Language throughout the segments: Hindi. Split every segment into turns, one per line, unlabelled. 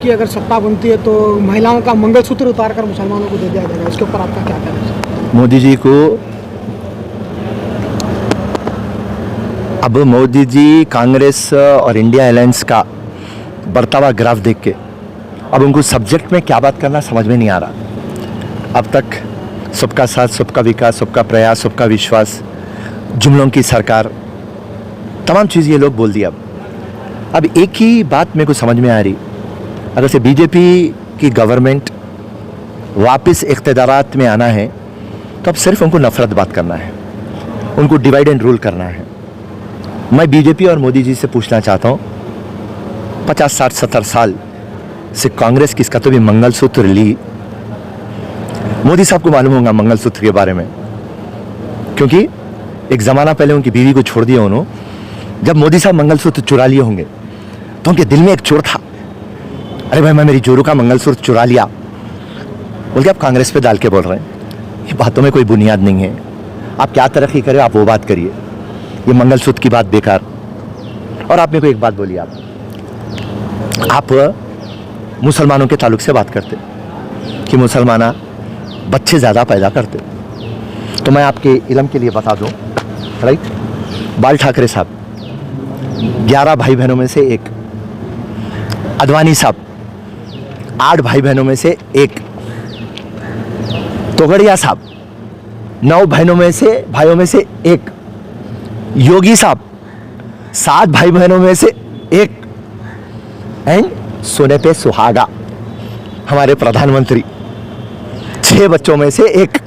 कि अगर सत्ता बनती है तो महिलाओं का मंगलसूत्र उतार कर मुसलमानों को दे दिया जाएगा, इसके ऊपर आपका क्या कहना है?
मोदी जी कांग्रेस और इंडिया अलायंस का बढ़ता हुआ ग्राफ देख के अब उनको सब्जेक्ट में क्या बात करना समझ में नहीं आ रहा। अब तक सबका साथ, सबका विकास, सबका प्रयास, सबका विश्वास, जुमलों की सरकार, तमाम चीज़ ये लोग बोल दिया। अब एक ही बात मेरे को समझ में आ रही, अगर से बीजेपी की गवर्नमेंट वापस इख्तियारात में आना है तो अब सिर्फ उनको नफरत बात करना है, उनको डिवाइड एंड रूल करना है। मैं बीजेपी और मोदी जी से पूछना चाहता हूँ, 50, 60, 70 साल से कांग्रेस किसका तो भी मंगलसूत्र ली। मोदी साहब को मालूम होगा मंगलसूत्र के बारे में, क्योंकि एक ज़माना पहले उनकी बीवी को छोड़ दिया उन्होंने। जब मोदी साहब मंगलसूत्र चुरा लिए होंगे तो उनके दिल में एक चोर था, अरे भाई मैं मेरी जोरू का मंगलसूत्र चुरा लिया। बोल के आप कांग्रेस पे डाल के बोल रहे हैं, ये बातों में कोई बुनियाद नहीं है। आप क्या तरक्की करें, आप वो बात करिए, ये मंगलसूत्र की बात बेकार। और आप मेरे को एक बात बोलिए, आप मुसलमानों के ताल्लुक से बात करते कि मुसलमाना बच्चे ज़्यादा पैदा करते, तो मैं आपके इल्म के लिए बता दूं, राइट, बाल ठाकरे साहब 11 भाई बहनों में से एक, अडवाणी साहब 8 भाई बहनों में से एक, तोगड़िया साहब 9 भाइयों में से एक, योगी साहब 7 भाई बहनों में से एक, एंड सोने पे सुहागा हमारे प्रधानमंत्री 6 बच्चों में से एक।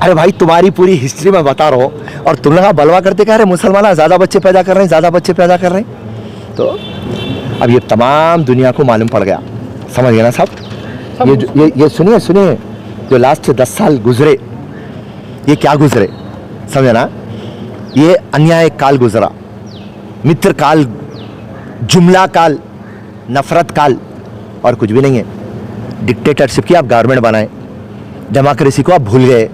अरे भाई तुम्हारी पूरी हिस्ट्री में बता रहा हूं और तुम लोग बलवा करते कह रहे मुसलमान ज़्यादा बच्चे पैदा कर रहे हैं, ज़्यादा बच्चे पैदा कर रहे हैं। तो अब ये तमाम दुनिया को मालूम पड़ गया, समझ गए ना साहब? ये सुनिए, जो लास्ट 10 साल गुजरे, ये क्या गुजरे समझे ना? ये अन्याय काल गुजरा, मित्र काल, जुमला काल, नफरत काल, और कुछ भी नहीं है। डिक्टेटरशिप की आप गवर्नमेंट बनाए, डेमोक्रेसी को आप भूल गए,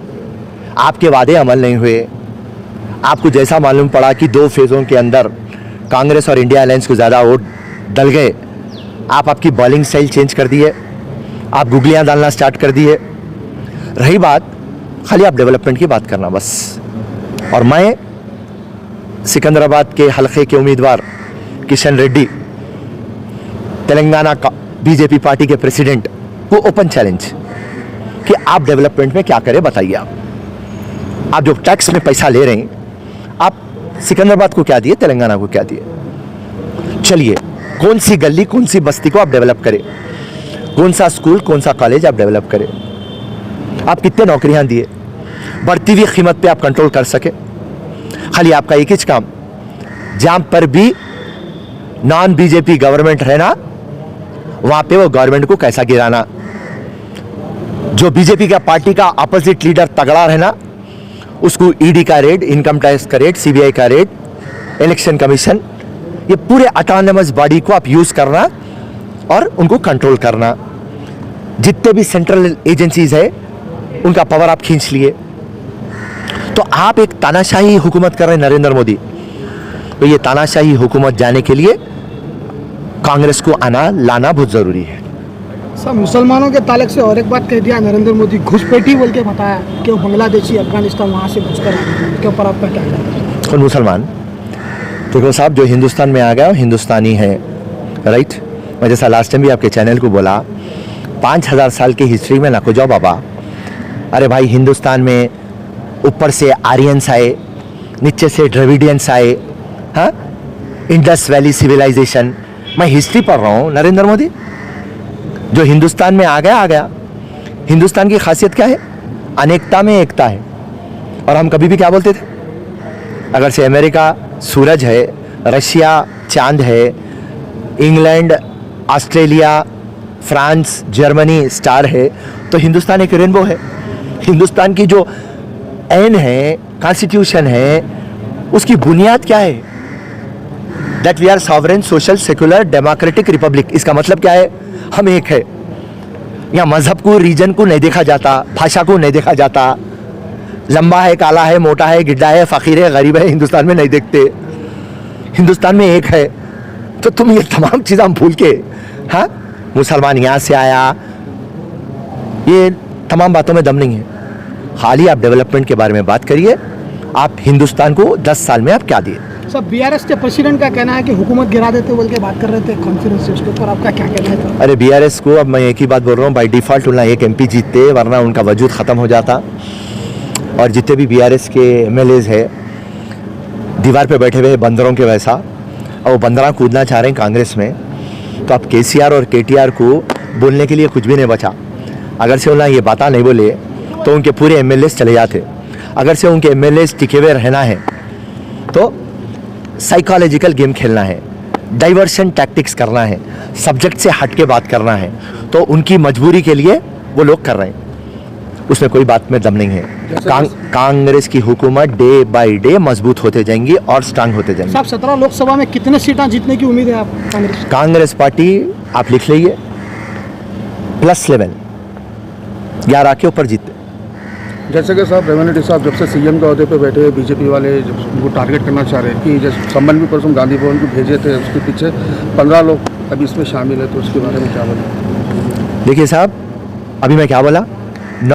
आपके वादे अमल नहीं हुए। आपको जैसा मालूम पड़ा कि 2 फेज़ों के अंदर कांग्रेस और इंडिया अलायंस को ज़्यादा वोट डल गए, आप आपकी बॉलिंग स्टाइल चेंज कर दिए, आप गुगलियाँ डालना स्टार्ट कर दिए। रही बात खाली आप डेवलपमेंट की बात करना बस। और मैं सिकंदराबाद के हल्के के उम्मीदवार किशन रेड्डी, तेलंगाना का बीजेपी पार्टी के प्रेसिडेंट को ओपन चैलेंज कि आप डेवलपमेंट में क्या करें बताइए। आप जो टैक्स में पैसा ले रहे हैं, आप सिकंदराबाद को क्या दिए, तेलंगाना को क्या दिए? चलिए, कौन सी गली, कौन सी बस्ती को आप डेवलप करें, कौन सा स्कूल, कौन सा कॉलेज आप डेवलप करें? आप कितने नौकरियां दिए, बढ़ती हुई कीमत पे आप कंट्रोल कर सके? खाली आपका एक ही काम, जहां पर भी नॉन बीजेपी गवर्नमेंट रहना, वहां पे वो गवर्नमेंट को कैसा गिराना। जो बीजेपी का पार्टी का अपोजिट लीडर तगड़ा रहना, उसको ईडी का रेड, इनकम टैक्स का रेड, सीबीआई का रेड, इलेक्शन कमीशन, ये पूरे ऑटोनमस बॉडी को आप यूज करना और उनको कंट्रोल करना। जितने भी सेंट्रल एजेंसीज है उनका पावर आप खींच लिए। तो आप एक तानाशाही हुकूमत कर रहे हैं नरेंद्र मोदी, तो ये तानाशाही हुकूमत जाने के लिए कांग्रेस को लाना बहुत जरूरी है।
सब मुसलमानों के ताल्लुक से और एक बात कह दिया नरेंद्र मोदी, घुसपैठी बोल के बताया कि वो बांग्लादेशी, अफगानिस्तान वहाँ से घुसकर आए, इसके ऊपर आपका क्या कहना है?
कौन मुसलमान? देखो साहब, जो हिंदुस्तान में आ गया वो हिंदुस्तानी है, राइट। मैं जैसा लास्ट टाइम भी आपके चैनल को बोला, 5000 साल की हिस्ट्री में ना को जाओ बाबा। अरे भाई, हिंदुस्तान में ऊपर से आर्यंस आए, नीचे से द्रविडियंस आए, हाँ, इंडस वैली सिविलाइजेशन। मैं हिस्ट्री पढ़ रहा हूँ नरेंद्र मोदी। जो हिंदुस्तान में आ गया। हिंदुस्तान की खासियत क्या है? अनेकता में एकता है। और हम कभी भी क्या बोलते थे, अगर से अमेरिका सूरज है, रशिया चांद है, England, Australia, France, Germany star है, तो हिंदुस्तान एक रेनबो है। हिंदुस्तान की जो एन है, कॉन्स्टिट्यूशन है, उसकी बुनियाद क्या है? That we are sovereign, social, secular, democratic republic. इसका मतलब क्या है? हम एक है। यहाँ मजहब को, रीजन को नहीं देखा जाता, भाषा को नहीं देखा जाता, लंबा है, काला है, मोटा है, गिड्डा है, फकीर है, गरीब है, हिंदुस्तान में नहीं देखते। हिंदुस्तान में एक है। तो तुम ये तमाम चीज़ हम भूल के, हाँ, मुसलमान यहाँ से आया, ये तमाम बातों में दम नहीं है। खाली आप डेवलपमेंट के बारे में बात करिए। आप हिंदुस्तान को 10 साल में आप क्या दिए?
सब बीआरएस के प्रेसिडेंट का कहना है कि हुकूमत गिरा देते बोल के बात कर रहे थे कॉन्फ्रेंस से, उसके ऊपर आपका क्या कहना है?
अरे बीआरएस को अब मैं एक ही बात बोल रहा हूँ, बाई डिफ़ॉल्ट उन्हें एक एमपी जीतते, वरना उनका वजूद ख़त्म हो जाता। और जितने भी बीआरएस के एमएलएज है दीवार पे बैठे हुए बंदरों के वैसा, और वो बंदरा कूदना चाह रहे हैं कांग्रेस में, तो अब केसीआर और केटीआर को बोलने के लिए कुछ भी नहीं बचा। अगर से उन्हें ये बातें नहीं बोले तो उनके पूरे एमएलएज चले जाते। अगर से उनके एमएलएज टिके हुए रहना है तो साइकोलॉजिकल गेम खेलना है, डाइवर्शन टैक्टिक्स करना है, सब्जेक्ट से हट के बात करना है, तो उनकी मजबूरी के लिए वो लोग कर रहे हैं। उसमें कोई बात में दम नहीं है। कांग्रेस की हुकूमत डे बाय डे मजबूत होते जाएंगी और स्ट्रांग होते जाएंगी।
साहब 17 लोकसभा में कितने सीटें जीतने की उम्मीद है आप कांग्रेस?
कांग्रेस पार्टी आप लिख लीजिए +11 11 के ऊपर जीतते।
जैसे कि साहब रेवन्यू रेड्डी साहब जब से सीएम के अहदे पे बैठे हैं, बीजेपी वाले जब उनको टारगेट करना चाह रहे हैं कि जैसे संबंध भी परसों गांधी भवन को भेजे थे, उसके पीछे 15 लोग अभी इसमें शामिल है, तो उसके बारे में क्या बोलें?
देखिए साहब, अभी मैं क्या बोला,